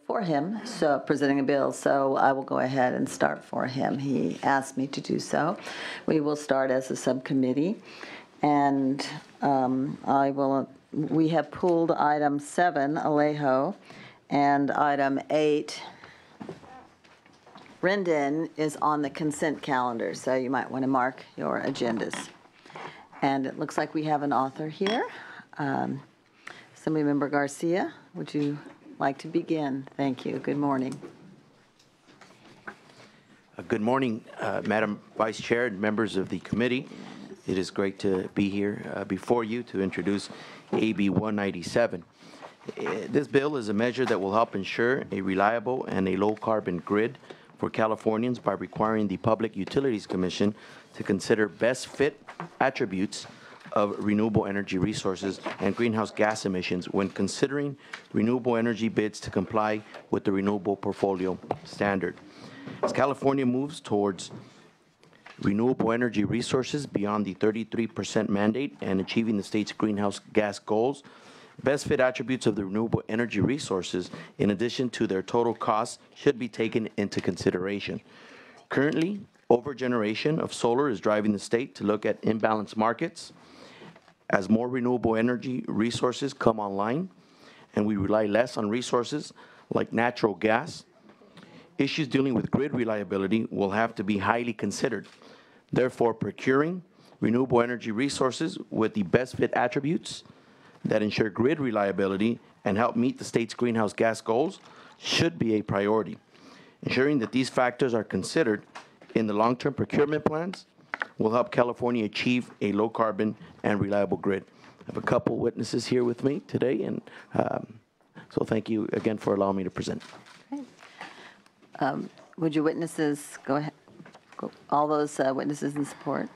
for him, so presenting a bill, so I will go ahead and start for him. He asked me to do so. We will start as a subcommittee, and we have pulled item 7, Alejo, and item 8, Rendon, is on the consent calendar, so you might want to mark your agendas. And it looks like we have an author here. Assemblymember Garcia, would you like to begin? Thank you. Good morning. Good morning, Madam Vice Chair and members of the committee. It is great to be here before you to introduce AB 197. This bill is a measure that will help ensure a reliable and a low-carbon grid for Californians by requiring the Public Utilities Commission to consider best fit attributes of renewable energy resources and greenhouse gas emissions when considering renewable energy bids to comply with the Renewable Portfolio Standard. As California moves towards renewable energy resources beyond the 33% mandate and achieving the state's greenhouse gas goals, best fit attributes of the renewable energy resources, in addition to their total costs, should be taken into consideration. Currently, overgeneration of solar is driving the state to look at imbalanced markets. As more renewable energy resources come online and we rely less on resources like natural gas, issues dealing with grid reliability will have to be highly considered. Therefore, procuring renewable energy resources with the best fit attributes that ensure grid reliability and help meet the state's greenhouse gas goals should be a priority. Ensuring that these factors are considered in the long-term procurement plans will help California achieve a low-carbon and reliable grid. I have a couple witnesses here with me today, and so thank you again for allowing me to present. Great. Would your witnesses go ahead? All those witnesses in support?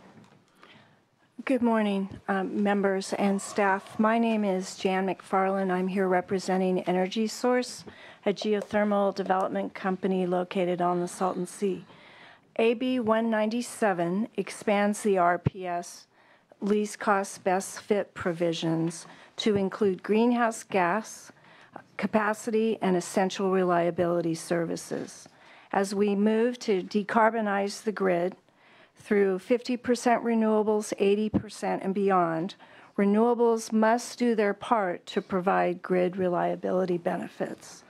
Good morning, members and staff. My name is Jan McFarland. I'm here representing Energy Source, a geothermal development company located on the Salton Sea. AB 197 expands the RPS least cost best fit provisions to include greenhouse gas, capacity, and essential reliability services. As we move to decarbonize the grid through 50% renewables, 80% and beyond, renewables must do their part to provide grid reliability benefits.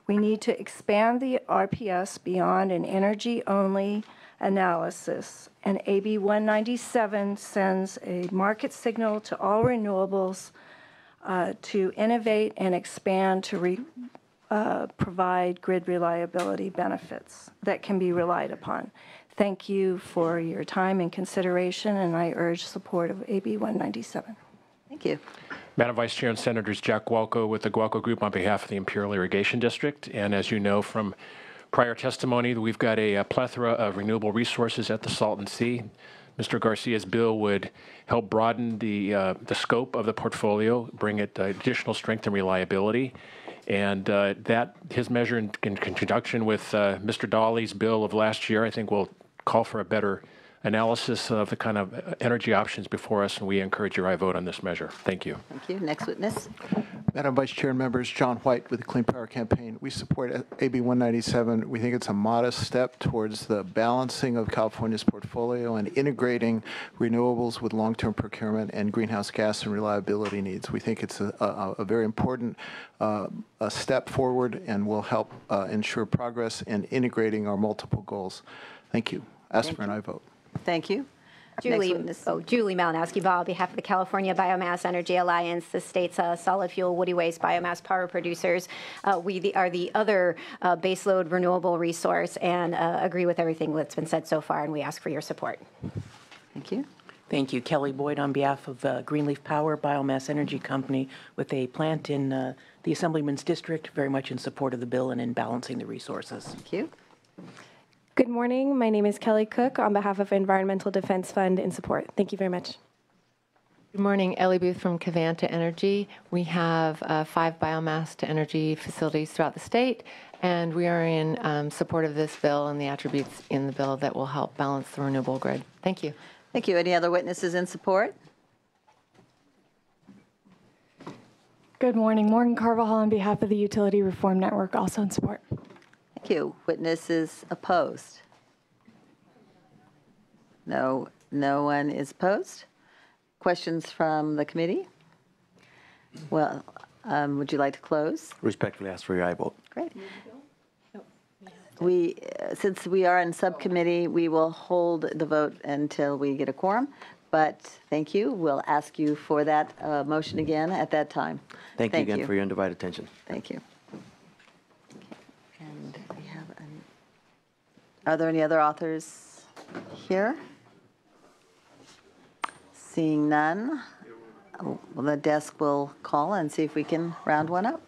We need to expand the RPS beyond an energy-only analysis, and AB 197 sends a market signal to all renewables to innovate and expand to provide grid reliability benefits that can be relied upon. Thank you for your time and consideration, and I urge support of AB 197. Thank you. Madam Vice Chair and Senators, Jack Gualco with the Gualco Group on behalf of the Imperial Irrigation District. And as you know from prior testimony, we've got a plethora of renewable resources at the Salton Sea. Mr. Garcia's bill would help broaden the scope of the portfolio, bring it additional strength and reliability. And that his measure in conjunction with Mr. Dawley's bill of last year, I think will call for a better analysis of the kind of energy options before us, and we encourage your aye vote on this measure. Thank you. Thank you. Next witness. Madam Vice Chair and members, John White with the Clean Power Campaign. We support AB 197. We think it's a modest step towards the balancing of California's portfolio and integrating renewables with long-term procurement and greenhouse gas and reliability needs. We think it's a very important a step forward and will help ensure progress in integrating our multiple goals. Thank you. Ask for an aye vote. Thank you. Julie Malinowski on behalf of the California Biomass Energy Alliance, the state's solid fuel, woody waste, biomass power producers. We are the other baseload renewable resource and agree with everything that's been said so far, and we ask for your support. Thank you. Thank you. Kelly Boyd on behalf of Greenleaf Power, Biomass Energy Company, with a plant in the Assemblyman's District, very much in support of the bill and in balancing the resources. Thank you. Good morning. My name is Kelly Cook on behalf of Environmental Defense Fund in support. Thank you very much. Good morning. Ellie Booth from Cavanta Energy. We have 5 biomass to energy facilities throughout the state, and we are in support of this bill and the attributes in the bill that will help balance the renewable grid. Thank you. Thank you. Any other witnesses in support? Good morning. Morgan Carvajal on behalf of the Utility Reform Network, also in support. Thank you. Witnesses opposed? No, no one is opposed. Questions from the committee? Well, would you like to close? Respectfully ask for your aye vote. Great. Since we are in subcommittee, we will hold the vote until we get a quorum. But thank you. We'll ask you for that motion again at that time. Thank you again for your undivided attention. Thank you. And we have are there any other authors here? Seeing none, well, the desk will call and see if we can round one up.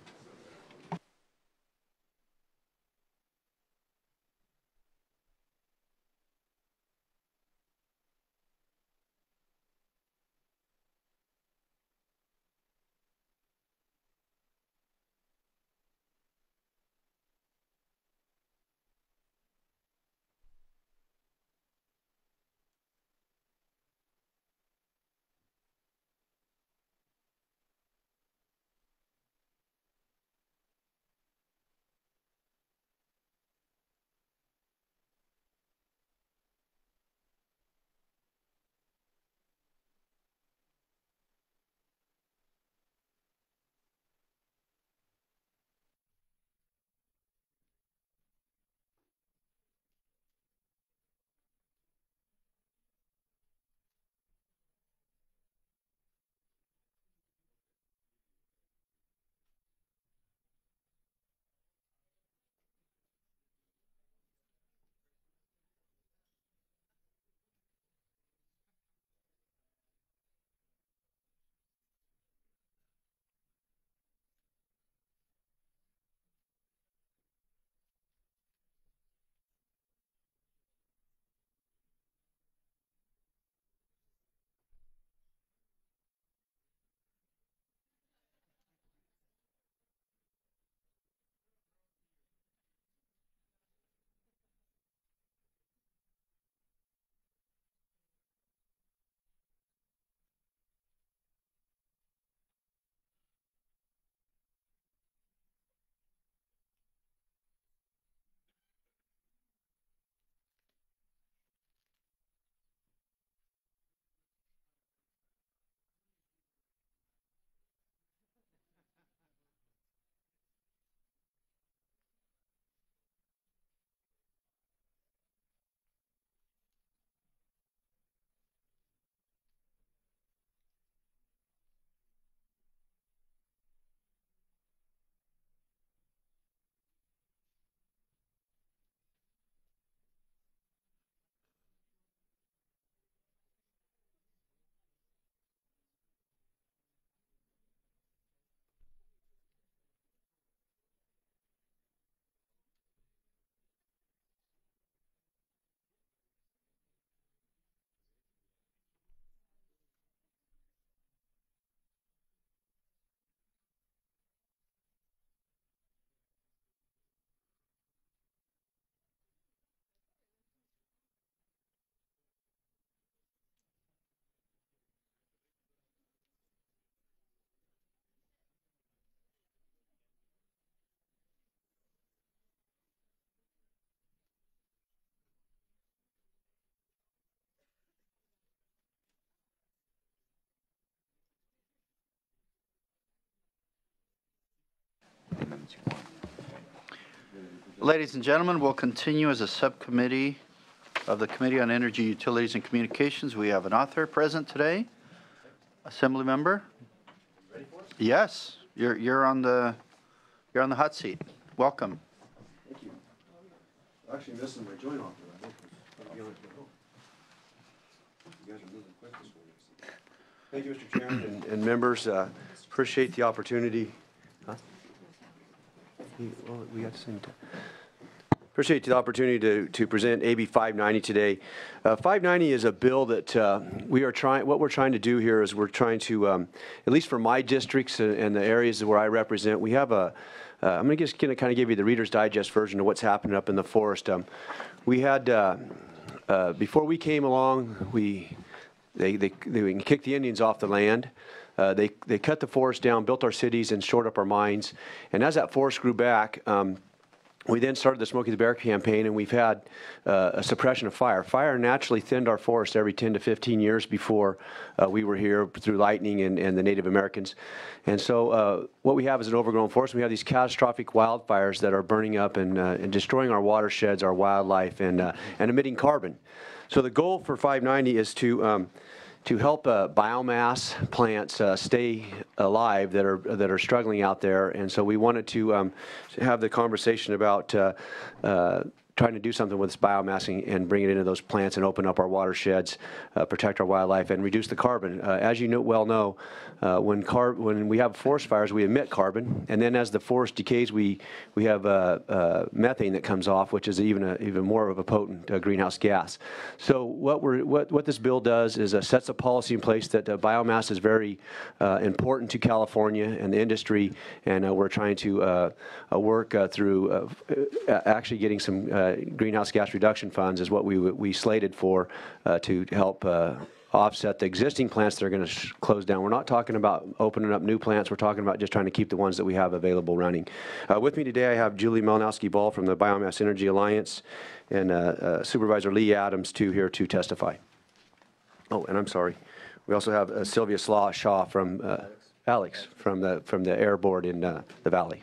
Ladies and gentlemen, we'll continue as a subcommittee of the Committee on Energy, Utilities, and Communications. We have an author present today. Assembly member? Yes, you're on the hot seat. Welcome. Thank you. Actually, missing my joint author. You guys are moving quick this morning. Thank you, Mr. Chairman and members. Appreciate the opportunity. Well, we got the same time. Appreciate the opportunity to present AB 590 today. 590 is a bill that what we're trying to do here is we're trying to, at least for my districts and the areas where I represent, we have I'm going to just kind of give you the Reader's Digest version of what's happening up in the forest. We had, before we came along, they kicked the Indians off the land. they cut the forest down, built our cities, and shored up our mines. And as that forest grew back, we then started the Smokey the Bear campaign, and we've had a suppression of fire. Fire naturally thinned our forest every 10 to 15 years before we were here through lightning and the Native Americans. And so what we have is an overgrown forest. We have these catastrophic wildfires that are burning up and destroying our watersheds, our wildlife, and emitting carbon. So the goal for 590 is to help biomass plants stay alive that are struggling out there. And so we wanted to have the conversation about trying to do something with this biomass and bring it into those plants and open up our watersheds, protect our wildlife, and reduce the carbon. As you when we have forest fires, we emit carbon, and then as the forest decays, we have methane that comes off, which is even more of a potent greenhouse gas. So what this bill does is sets a policy in place that biomass is very important to California and the industry, and we're trying to work through actually getting some greenhouse gas reduction funds is what we slated for to help offset the existing plants that are going to close down. We're not talking about opening up new plants. We're talking about just trying to keep the ones that we have available running. With me today, I have Julie Malinowski-Ball from the Biomass Energy Alliance and Supervisor Lee Adams here to testify. Oh, and I'm sorry. We also have Sylvia Shaw from Alex from the Air Board in the Valley.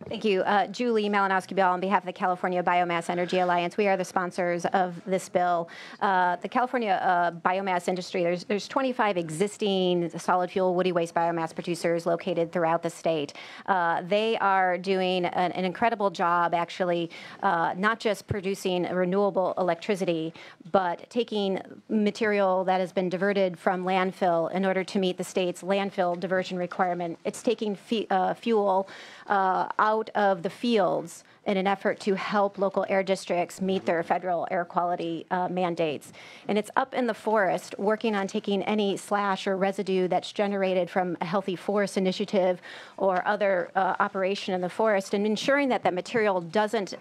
Thank you. Julie Malinowski-Bell on behalf of the California Biomass Energy Alliance. We are the sponsors of this bill. The California biomass industry, there's 25 existing solid fuel woody waste biomass producers located throughout the state. They are doing an incredible job, actually, not just producing renewable electricity, but taking material that has been diverted from landfill in order to meet the state's landfill diversion requirement. It's taking fuel out of the fields in an effort to help local air districts meet their federal air quality mandates. And it's up in the forest working on taking any slash or residue that's generated from a healthy forest initiative or other operation in the forest and ensuring that that material doesn't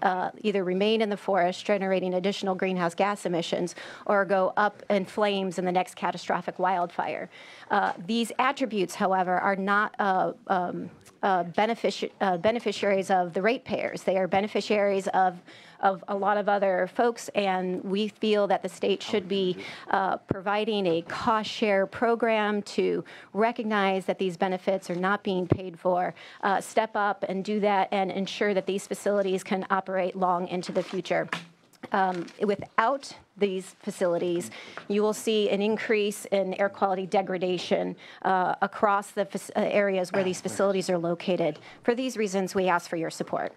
either remain in the forest, generating additional greenhouse gas emissions, or go up in flames in the next catastrophic wildfire. These attributes, however, are not beneficiaries of the ratepayers. They are beneficiaries of a lot of other folks, and we feel that the state should be providing a cost share program to recognize that these benefits are not being paid for, step up and do that and ensure that these facilities can operate long into the future. Without these facilities, you will see an increase in air quality degradation across the areas where these facilities are located. For these reasons, we ask for your support.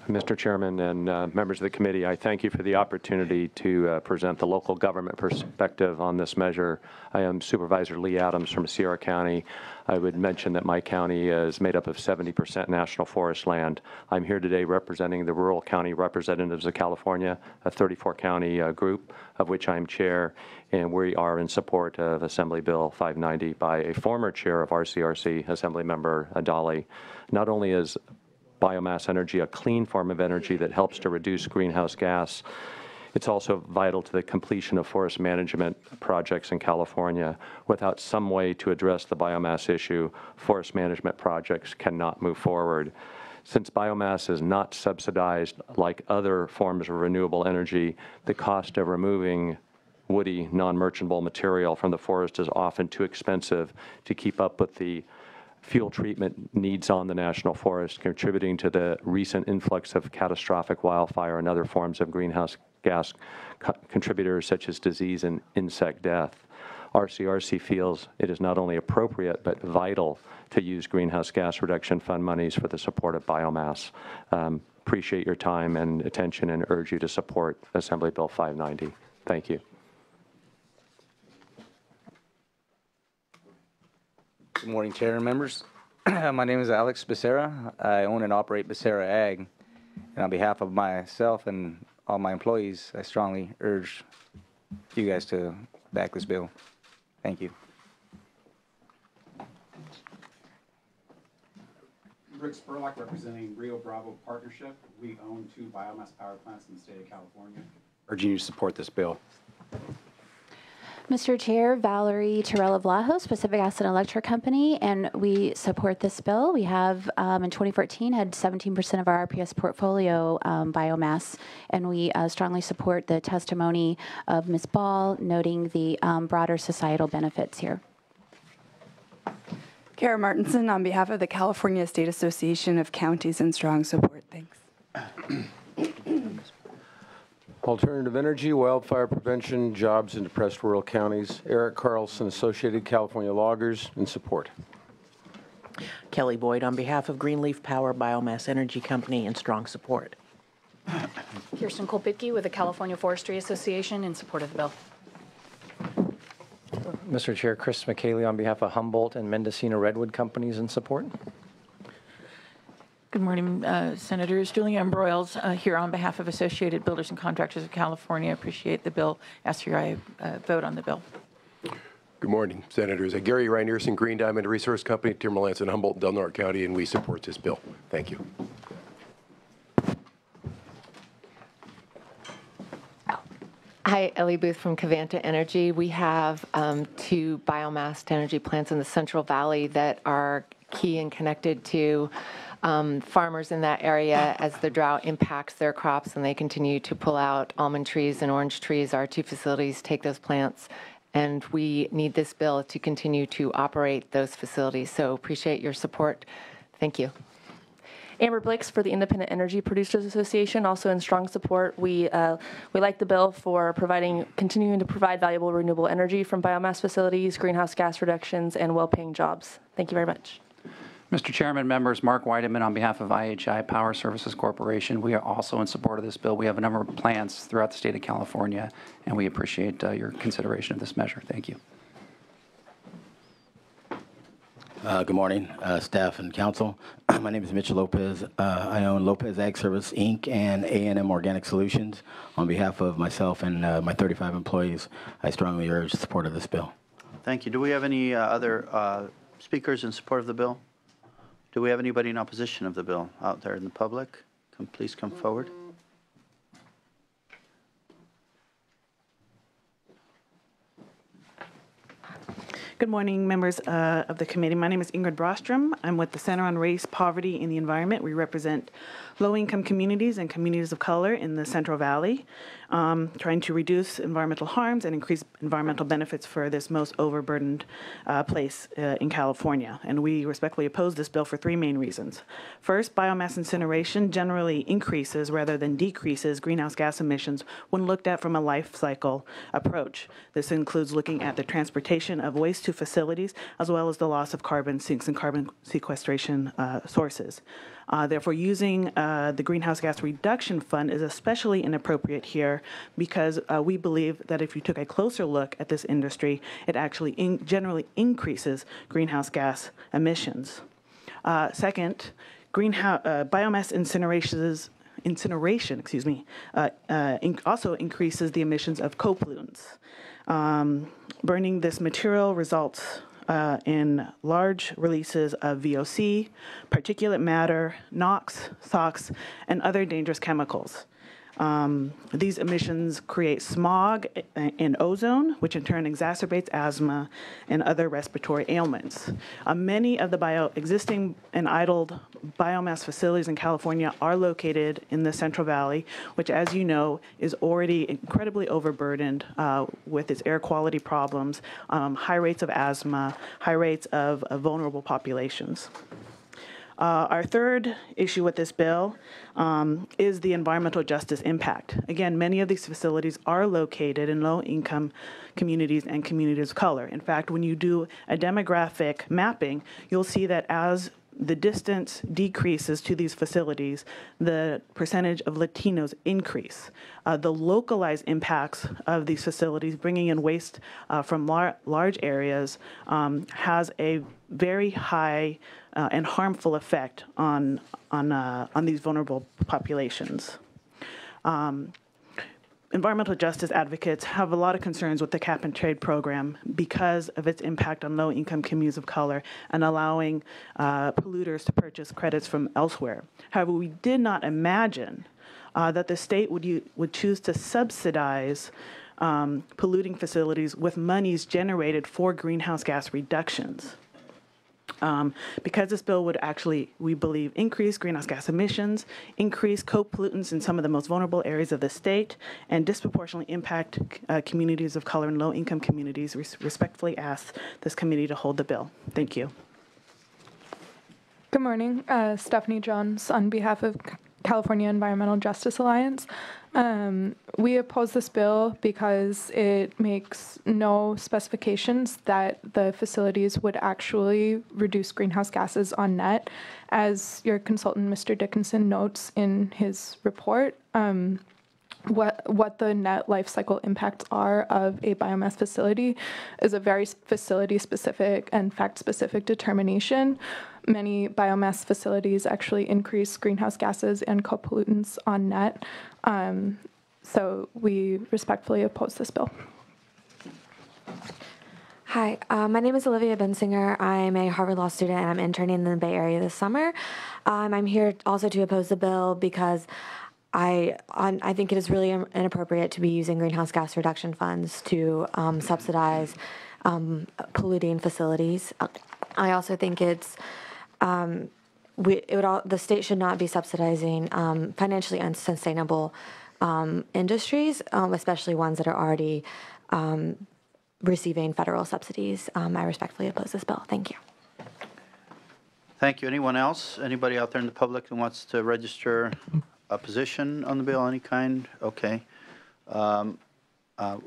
Mr. Chairman and members of the committee, I thank you for the opportunity to present the local government perspective on this measure. I am Supervisor Lee Adams from Sierra County. I would mention that my county is made up of 70% national forest land. I'm here today representing the Rural County Representatives of California, a 34-county group of which I'm chair, and we are in support of Assembly Bill 590 by a former chair of RCRC, Assemblymember Adali. Not only is biomass energy a clean form of energy that helps to reduce greenhouse gas, it's also vital to the completion of forest management projects in California. Without some way to address the biomass issue, forest management projects cannot move forward. Since biomass is not subsidized like other forms of renewable energy, the cost of removing woody, non-merchantable material from the forest is often too expensive to keep up with the fuel treatment needs on the national forest, contributing to the recent influx of catastrophic wildfire and other forms of greenhouse gas contributors such as disease and insect death. RCRC feels it is not only appropriate but vital to use greenhouse gas reduction fund monies for the support of biomass. Appreciate your time and attention and urge you to support Assembly Bill 590. Thank you. Good morning, Chair and members. My name is Alex Becerra. I own and operate Becerra Ag. And on behalf of myself and all my employees, I strongly urge you guys to back this bill. Thank you. Rick Spurlock representing Rio Bravo Partnership. We own 2 biomass power plants in the state of California. Urging you to support this bill. Mr. Chair, Valerie Terrell of Lajos, Pacific Gas and Electric Company, and we support this bill. We have, in 2014, had 17% of our RPS portfolio biomass, and we strongly support the testimony of Ms. Ball, noting the broader societal benefits here. Kara Martinson on behalf of the California State Association of Counties in strong support. Thanks. Alternative energy, wildfire prevention, jobs in depressed rural counties. Eric Carlson, Associated California Loggers, in support. Kelly Boyd on behalf of Greenleaf Power Biomass Energy Company in strong support. Kirsten Kolpitke with the California Forestry Association in support of the bill. Mr. Chair, Chris McKaylee on behalf of Humboldt and Mendocino Redwood Companies in support. Good morning, Senators. Julianne Broyles here on behalf of Associated Builders and Contractors of California. Appreciate the bill. Ask for your vote on the bill. Good morning, Senators. Gary Reinerson, Green Diamond Resource Company, Timberlands in Humboldt, Del Norte County, and we support this bill. Thank you. Hi, Ellie Booth from Cavanta Energy. We have 2 biomass energy plants in the Central Valley that are key and connected to farmers in that area as the drought impacts their crops and they continue to pull out almond trees and orange trees. Our 2 facilities take those plants, and we need this bill to continue to operate those facilities. So appreciate your support. Thank you. Amber Blix for the Independent Energy Producers Association, also in strong support. We like the bill for continuing to provide valuable renewable energy from biomass facilities, greenhouse gas reductions, and well-paying jobs. Thank you very much. Mr. Chairman, members, Mark Weideman on behalf of IHI Power Services Corporation. We are also in support of this bill. We have a number of plants throughout the state of California, and we appreciate your consideration of this measure. Thank you. Good morning, staff and council. My name is Mitch Lopez. I own Lopez Ag Service, Inc. and A&M Organic Solutions. On behalf of myself and my 35 employees, I strongly urge support of this bill. Thank you. Do we have any other speakers in support of the bill? Do we have anybody in opposition of the bill out there in the public? Please come forward. Good morning, members of the committee. My name is Ingrid Brostrom. I'm with the Center on Race, Poverty, and the Environment. We represent low-income communities and communities of color in the Central Valley, trying to reduce environmental harms and increase environmental benefits for this most overburdened place in California. And we respectfully oppose this bill for 3 main reasons. First, biomass incineration generally increases rather than decreases greenhouse gas emissions when looked at from a life cycle approach. This includes looking at the transportation of waste to facilities, as well as the loss of carbon sinks and carbon sequestration sources. Therefore, using the Greenhouse Gas Reduction Fund is especially inappropriate here because we believe that if you took a closer look at this industry, it actually generally increases greenhouse gas emissions. Second, biomass incineration also increases the emissions of co-pollutants. Burning this material results in large releases of VOC, particulate matter, NOx, SOx, and other dangerous chemicals. These emissions create smog and ozone, which in turn exacerbates asthma and other respiratory ailments. Many of the existing and idled biomass facilities in California are located in the Central Valley, which, as you know, is already incredibly overburdened with its air quality problems, high rates of asthma, high rates of vulnerable populations. Our third issue with this bill is the environmental justice impact. Again, many of these facilities are located in low-income communities and communities of color. In fact, when you do a demographic mapping, you'll see that as the distance decreases to these facilities, the percentage of Latinos increase. The localized impacts of these facilities, bringing in waste from large areas, has a very high and harmful effect on these vulnerable populations. Environmental justice advocates have a lot of concerns with the cap and trade program because of its impact on low-income communities of color and allowing polluters to purchase credits from elsewhere. However, we did not imagine that the state would choose to subsidize polluting facilities with monies generated for greenhouse gas reductions. Because this bill would actually, we believe, increase greenhouse gas emissions, increase co-pollutants in some of the most vulnerable areas of the state, and disproportionately impact communities of color and low-income communities, respectfully ask this committee to hold the bill. Thank you. Good morning. Stephanie Johns on behalf of California Environmental Justice Alliance. We oppose this bill because it makes no specifications that the facilities would actually reduce greenhouse gases on net. As your consultant, Mr. Dickinson, notes in his report, what the net life cycle impacts are of a biomass facility is a very facility-specific and fact-specific determination. Many biomass facilities actually increase greenhouse gases and co-pollutants on net. So we respectfully oppose this bill. Hi, my name is Olivia Bensinger. I'm a Harvard Law student and I'm interning in the Bay Area this summer. I'm here also to oppose the bill because I think it is really inappropriate to be using greenhouse gas reduction funds to subsidize polluting facilities. I also think it's the state should not be subsidizing financially unsustainable industries, especially ones that are already receiving federal subsidies. I respectfully oppose this bill. Thank you. Thank you. Anyone else? Anybody out there in the public who wants to register a position on the bill, any kind? Okay. I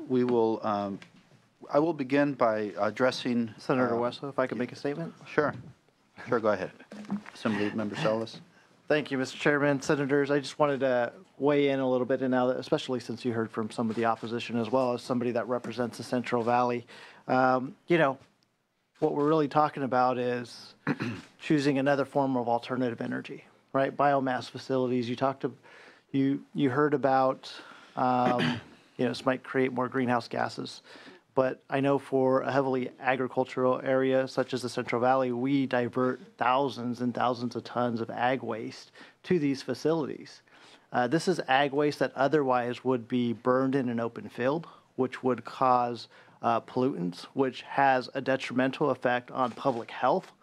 will begin by addressing Senator Wessel, if I could make a statement. Sure. Sure, go ahead. Assembly Member Salas. Thank you, Mr. Chairman. Senators, I just wanted to weigh in a little bit, and now, especially since you heard from some of the opposition as well as somebody that represents the Central Valley. What we're really talking about is choosing another form of alternative energy, right? Biomass facilities. You heard about, this might create more greenhouse gases. But I know for a heavily agricultural area such as the Central Valley, we divert thousands and thousands of tons of ag waste to these facilities. This is ag waste that otherwise would be burned in an open field, which would cause pollutants, which has a detrimental effect on public health.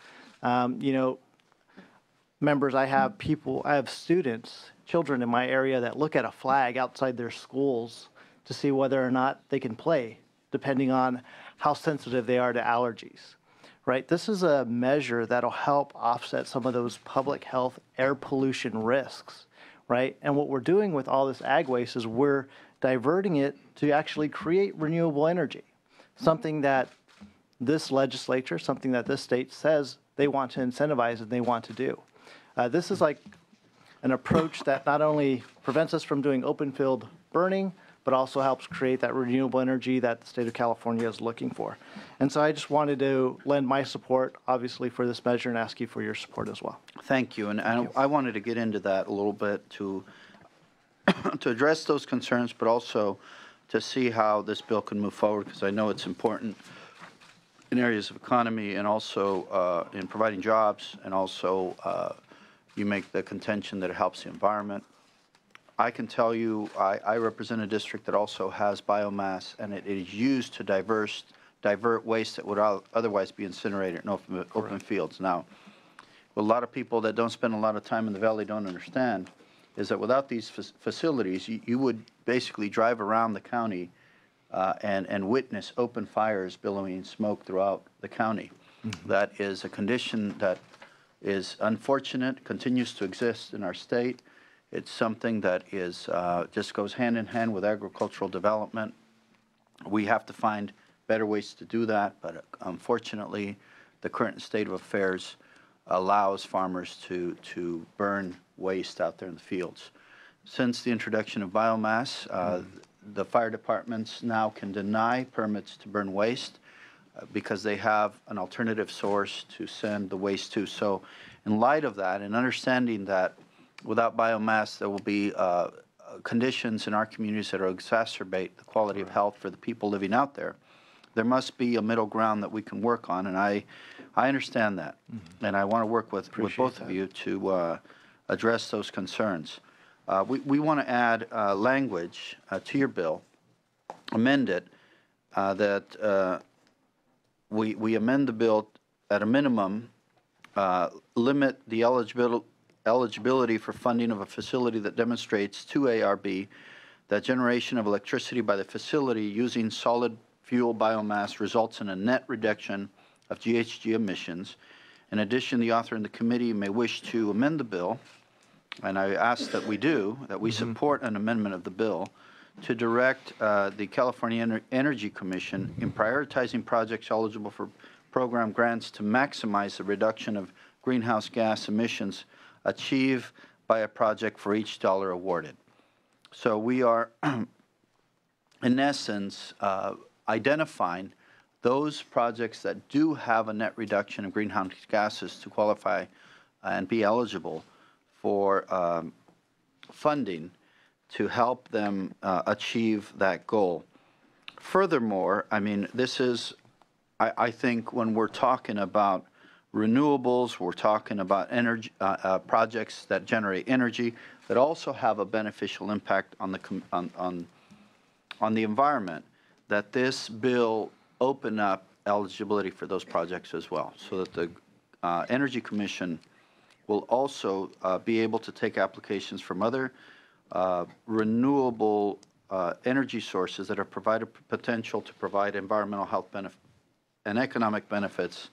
Members, I have students, children in my area that look at a flag outside their schools to see whether or not they can play, depending on how sensitive they are to allergies, right? This is a measure that'll help offset some of those public health air pollution risks, right? And what we're doing with all this ag waste is we're diverting it to actually create renewable energy, something that this legislature, something that this state says they want to incentivize and they want to do. This is like an approach that not only prevents us from doing open field burning, but also helps create that renewable energy that the state of California is looking for. And so I just wanted to lend my support, obviously, for this measure and ask you for your support as well. Thank you. And I wanted to get into that a little bit to address those concerns, but also to see how this bill can move forward, because I know it's important in areas of economy and also in providing jobs, and also you make the contention that it helps the environment. I can tell you, I represent a district that also has biomass, and it is used to divert waste that would otherwise be incinerated in open fields. Now, what a lot of people that don't spend a lot of time in the valley don't understand is that without these facilities, you would basically drive around the county and witness open fires billowing smoke throughout the county. Mm-hmm. That is a condition that is unfortunate, continues to exist in our state. It's something that is just goes hand in hand with agricultural development. We have to find better ways to do that, but unfortunately, the current state of affairs allows farmers to burn waste out there in the fields. Since the introduction of biomass, the fire departments now can deny permits to burn waste because they have an alternative source to send the waste to. So in light of that, and understanding that without biomass, there will be conditions in our communities that will exacerbate the quality of health for the people living out there. There must be a middle ground that we can work on, and I understand that. Mm-hmm. And I want to work with both of you to address those concerns. We want to add language to your bill amend it, that we amend the bill at a minimum, limit the eligibility for funding of a facility that demonstrates to ARB that generation of electricity by the facility using solid fuel biomass results in a net reduction of GHG emissions. In addition, the author and the committee may wish to amend the bill, and I ask that we do, that we support an amendment of the bill to direct the California Energy Commission in prioritizing projects eligible for program grants to maximize the reduction of greenhouse gas emissions achieved by a project for each dollar awarded. So we are, in essence, identifying those projects that do have a net reduction of greenhouse gases to qualify and be eligible for funding to help them achieve that goal. Furthermore, I mean, this is, I think when we're talking about renewables, we're talking about energy projects that generate energy that also have a beneficial impact on the environment, that this bill open up eligibility for those projects as well, so that the Energy Commission will also be able to take applications from other renewable energy sources that are provided potential to provide environmental health benefit and economic benefits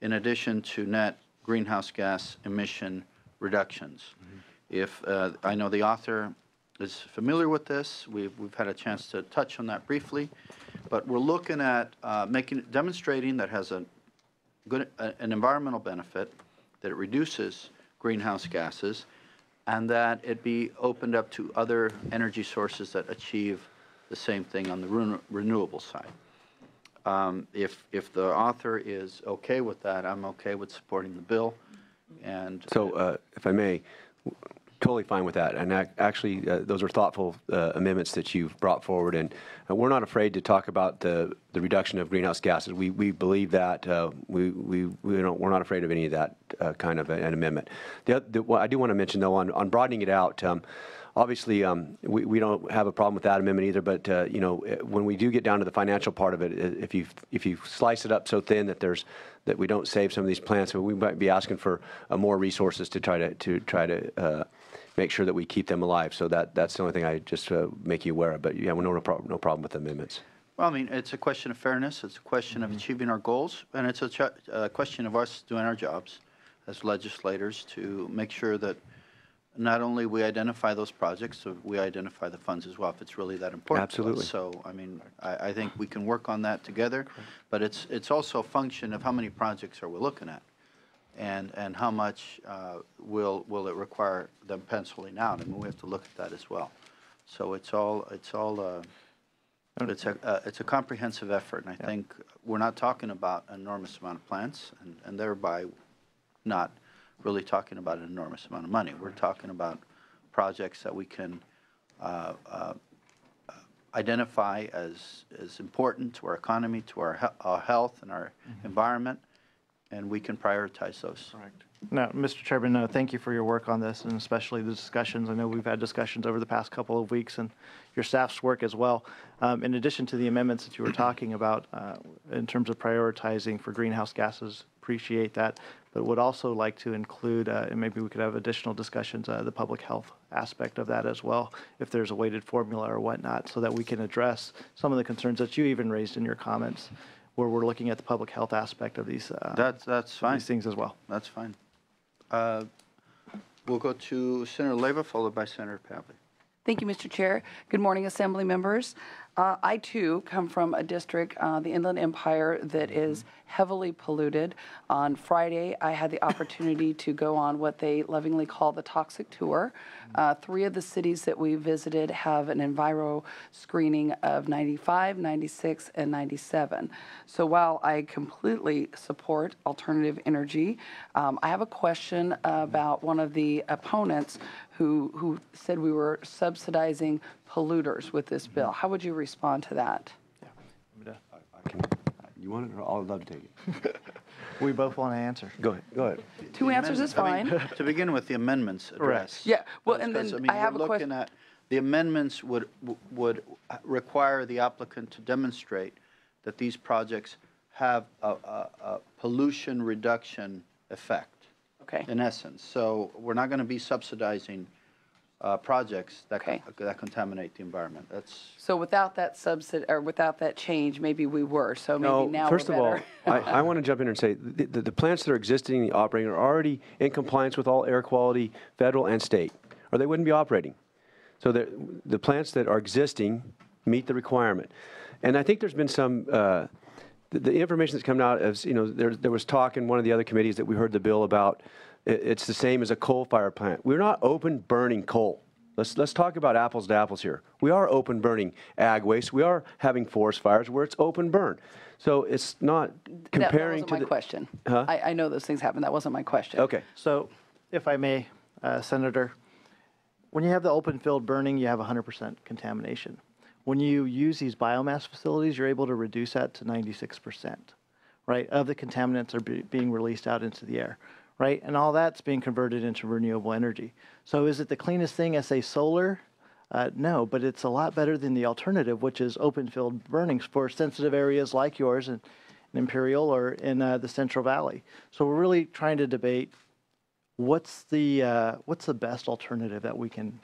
in addition to net greenhouse gas emission reductions. If I know the author is familiar with this, we've had a chance to touch on that briefly, but we're looking at demonstrating that has an environmental benefit, that it reduces greenhouse gases, and that it be opened up to other energy sources that achieve the same thing on the renewable side. If the author is okay with that, I'm okay with supporting the bill. And so, if I may, totally fine with that. And actually, those are thoughtful amendments that you've brought forward. And we're not afraid to talk about the reduction of greenhouse gases. We believe that we're not afraid of any of that kind of an amendment. What I do want to mention, though, on broadening it out. Obviously, we don't have a problem with that amendment either. But when we do get down to the financial part of it, if you slice it up so thin that we don't save some of these plants, we might be asking for more resources to try to make sure that we keep them alive. So that's the only thing I just make you aware of. But yeah, no problem with the amendments. Well, I mean, it's a question of fairness. It's a question of achieving our goals, and it's a question of us doing our jobs as legislators to make sure that not only we identify those projects, so we identify the funds as well, if it's really that important. Absolutely. So, I mean, I think we can work on that together, but it's also a function of how many projects are we looking at, and how much will it require them penciling out. I mean, we have to look at that as well. So it's a comprehensive effort, and I think we're not talking about an enormous amount of plants, and thereby not really talking about an enormous amount of money. We're talking about projects that we can identify as important to our economy, to our health and our environment, and we can prioritize those. Correct. No, Mr. Chairman, thank you for your work on this, and especially the discussions. I know we've had discussions over the past couple of weeks, and your staff's work as well. In addition to the amendments that you were talking about in terms of prioritizing for greenhouse gases, appreciate that, but would also like to include, and maybe we could have additional discussions, the public health aspect of that as well, if there's a weighted formula or whatnot, so that we can address some of the concerns that you even raised in your comments, where we're looking at the public health aspect of these, that's fine. These things as well. That's fine. We'll go to Senator Leyva, followed by Senator Pavley. Thank you, Mr. Chair. Good morning, Assembly members. I, too, come from a district, the Inland Empire, that is heavily polluted. On Friday, I had the opportunity to go on what they lovingly call the toxic tour. 3 of the cities that we visited have an enviro screening of 95, 96, and 97. So while I completely support alternative energy, I have a question about one of the opponents who said we were subsidizing polluters with this bill. How would you respond to that? You want it, or I'd love to take it. We both want to answer. Go ahead. 2 answers is fine. To begin with, the amendments address. Yeah, well, and then I mean, I have we're a question. looking at the amendments would require the applicant to demonstrate that these projects have a pollution reduction effect. Okay. In essence, so we're not going to be subsidizing projects that that contaminate the environment. That's So without that without that change, maybe we were. So maybe No, now first we're of all, better. I want to jump in and say the plants that are existing, operating, are already in compliance with all air quality, federal and state, or they wouldn't be operating. So the plants that are existing meet the requirement. And I think there's been some, the information that's come out as, there was talk in one of the other committees that we heard the bill about, it's the same as a coal-fired plant. We're not open burning coal. Let's talk about apples to apples here. We are open burning ag waste. We are having forest fires where it's open burn. So it's not comparing that wasn't my question. Huh? I know those things happen. That wasn't my question. Okay. So if I may, Senator, when you have the open field burning, you have 100% contamination. When you use these biomass facilities, you're able to reduce that to 96%, right, of the contaminants are being released out into the air, right? And all that's being converted into renewable energy. So is it the cleanest thing as, say, solar? No, but it's a lot better than the alternative, which is open field burning for sensitive areas like yours in Imperial or in the Central Valley. So we're really trying to debate what's the best alternative that we can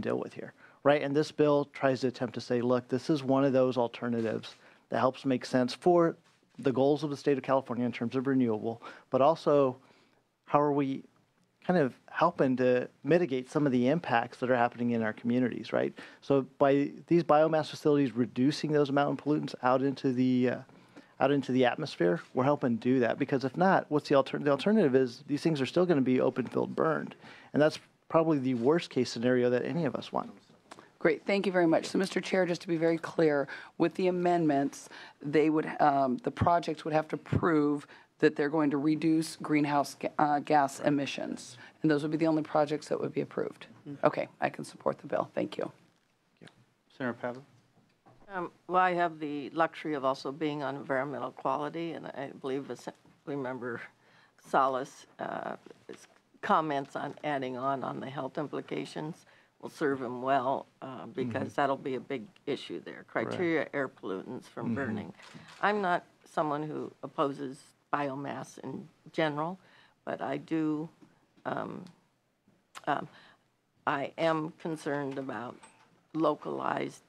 deal with here, right? And this bill tries to attempt to say, look, this is one of those alternatives that helps make sense for the goals of the state of California in terms of renewable, but also how are we kind of helping to mitigate some of the impacts that are happening in our communities, right? So by these biomass facilities reducing those mountain pollutants out into the atmosphere, we're helping do that. Because if not, what's the alternative? The alternative is these things are still going to be open field burned, and that's probably the worst case scenario that any of us want. Great, thank you very much. So, Mr. Chair, just to be very clear, with the amendments, they would, the projects would have to prove that they're going to reduce greenhouse gas emissions, and those would be the only projects that would be approved. Okay, I can support the bill. Thank you. Senator Pavlik. Well, I have the luxury of also being on environmental quality, and I believe Assembly Salas' comments on adding on the health implications will serve him well because that'll be a big issue there. Criteria air pollutants from burning. I'm not someone who opposes biomass in general, but I do, I am concerned about localized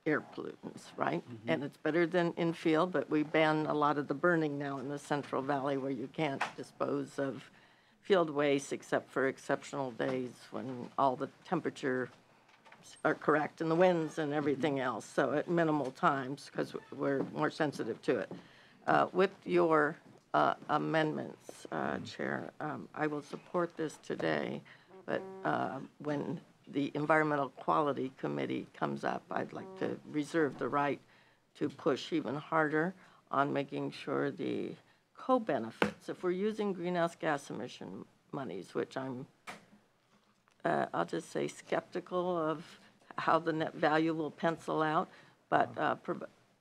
air pollutants, right? And it's better than in field, but we ban a lot of the burning now in the Central Valley where you can't dispose of field waste except for exceptional days when all the temperature are correct and the winds and everything else. So at minimal times because we're more sensitive to it. With your amendments, Chair, I will support this today, but when the Environmental Quality Committee comes up, I'd like to reserve the right to push even harder on making sure the co-benefits, if we're using greenhouse gas emission monies, which I'll just say skeptical of how the net value will pencil out, but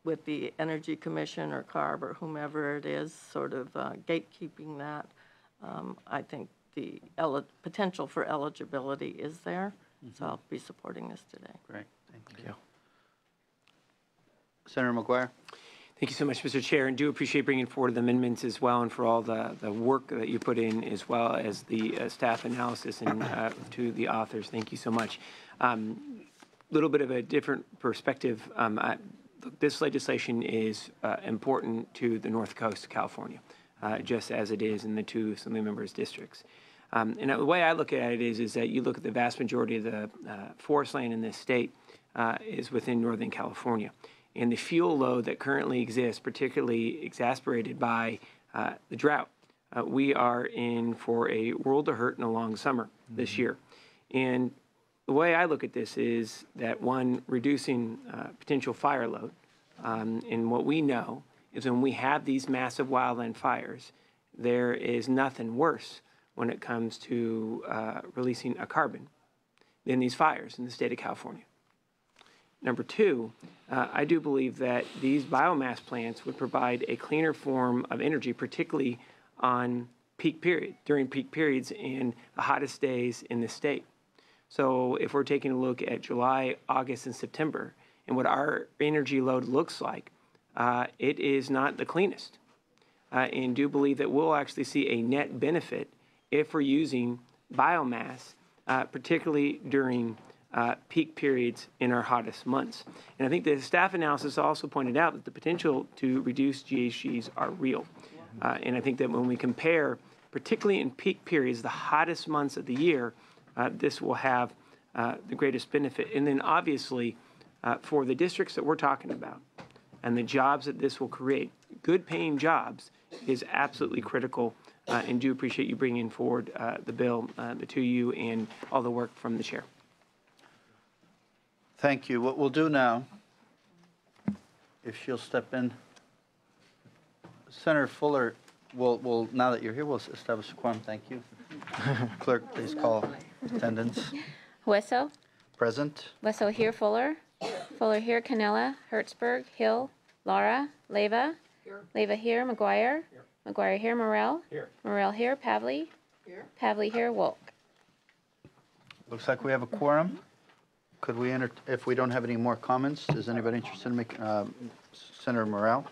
with the Energy Commission or CARB or whomever it is sort of gatekeeping that, I think the potential for eligibility is there. So I'll be supporting this today. Great, thank you. Senator McGuire. Thank you so much, Mr. Chair, and do appreciate bringing forward the amendments as well and for all the work that you put in as well as the staff analysis and to the authors. Thank you so much. Little bit of a different perspective. This legislation is important to the North Coast of California, just as it is in the two Assembly members' districts. And the way I look at it is that you look at the vast majority of the forest land in this state is within Northern California. And the fuel load that currently exists, particularly exacerbated by the drought, we are in for a world of hurt and a long summer this year. And the way I look at this is that, one, reducing potential fire load. And what we know is when we have these massive wildland fires, there is nothing worse when it comes to releasing a carbon than these fires in the state of California. Number two, I do believe that these biomass plants would provide a cleaner form of energy, particularly on peak period, during peak periods in the hottest days in the state. So if we're taking a look at July, August, and September, and what our energy load looks like, it is not the cleanest. And do believe that we'll actually see a net benefit if we're using biomass, particularly during peak periods in our hottest months. And I think the staff analysis also pointed out that the potential to reduce GHGs are real. And I think that when we compare, particularly in peak periods, the hottest months of the year, this will have the greatest benefit. And then obviously, for the districts that we're talking about and the jobs that this will create, good paying jobs is absolutely critical, and do appreciate you bringing forward the bill, the two of you, and all the work from the chair. Thank you. What we'll do now, if she'll step in, Senator Fuller, we'll now that you're here, we'll establish a quorum. Thank you. Clerk, please call attendance. Hueso. Present. Hueso here. Fuller. Fuller here. Canella. Hertzberg. Hill. Lara. Leyva. Leyva here. McGuire. McGuire here. Morrell. Morrell here. Pavley. Pavley here. Wolk. Looks like we have a quorum. Could we enter, if we don't have any more comments, is anybody interested in making, Senator Morrell?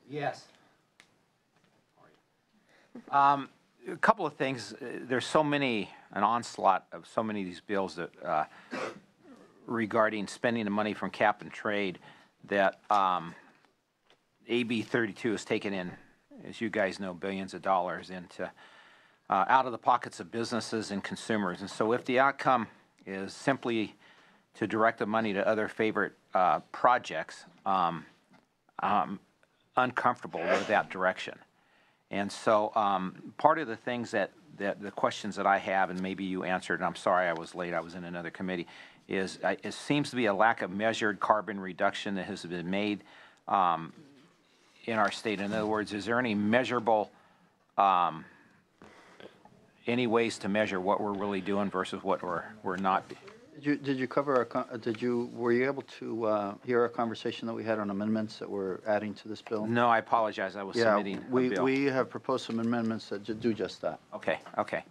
Yes. A couple of things. There's so many, an onslaught of so many of these bills that regarding spending the money from cap and trade that AB 32 has taken in, as you guys know, billions of dollars into out of the pockets of businesses and consumers. And so if the outcome is simply to direct the money to other favorite projects, I'm uncomfortable with that direction. And so part of the things that the questions that I have, and maybe you answered, and I'm sorry I was late, I was in another committee, is it seems to be a lack of measured carbon reduction that has been made in our state. In other words, is there any measurable, any ways to measure what we're really doing versus what we're not? Did you cover our, were you able to hear our conversation that we had on amendments that we're adding to this bill? No, I apologize. I was submitting a bill. We have proposed some amendments that do just that. Okay, okay.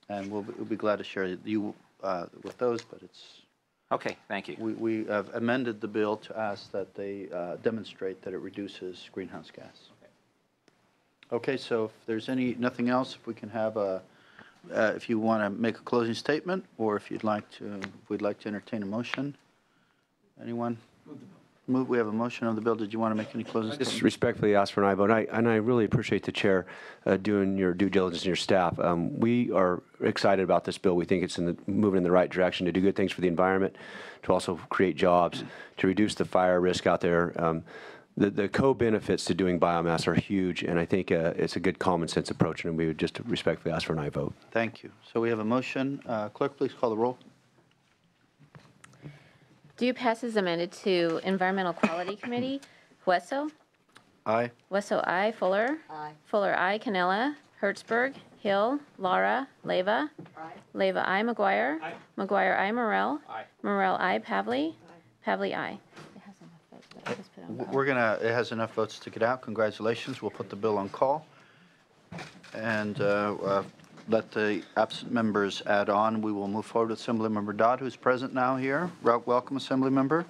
And we'll be glad to share you with those, but it's... Okay, thank you. We have amended the bill to ask that they demonstrate that it reduces greenhouse gas. Okay, so if there's nothing else, if we can have a, if you want to make a closing statement, or if you'd like to, we'd like to entertain a motion. Anyone? Move. We have a motion on the bill. Did you want to make any closing statement? Just respectfully ask for an aye vote, and I really appreciate the chair doing your due diligence and your staff. We are excited about this bill. We think it's moving in the right direction to do good things for the environment, to also create jobs, to reduce the fire risk out there. The co-benefits to doing biomass are huge, and I think it's a good common sense approach, and we would just respectfully ask for an aye vote. Thank you. So we have a motion. Clerk, please call the roll. Do pass as amended to Environmental Quality Committee. Hueso. Aye. Hueso, aye. Fuller. Aye. Fuller, aye. Canella. Hertzberg. Hill. Lara. Leyva. Aye. Leyva, aye. McGuire. Aye. McGuire, aye. Morrell. Aye. Morrell, aye. Pavley. Aye. Pavley, aye. It has enough votes to get out. Congratulations. We'll put the bill on call. And let the absent members add on. We will move forward with Assemblymember Dodd, who's present now here. Welcome, Assemblymember.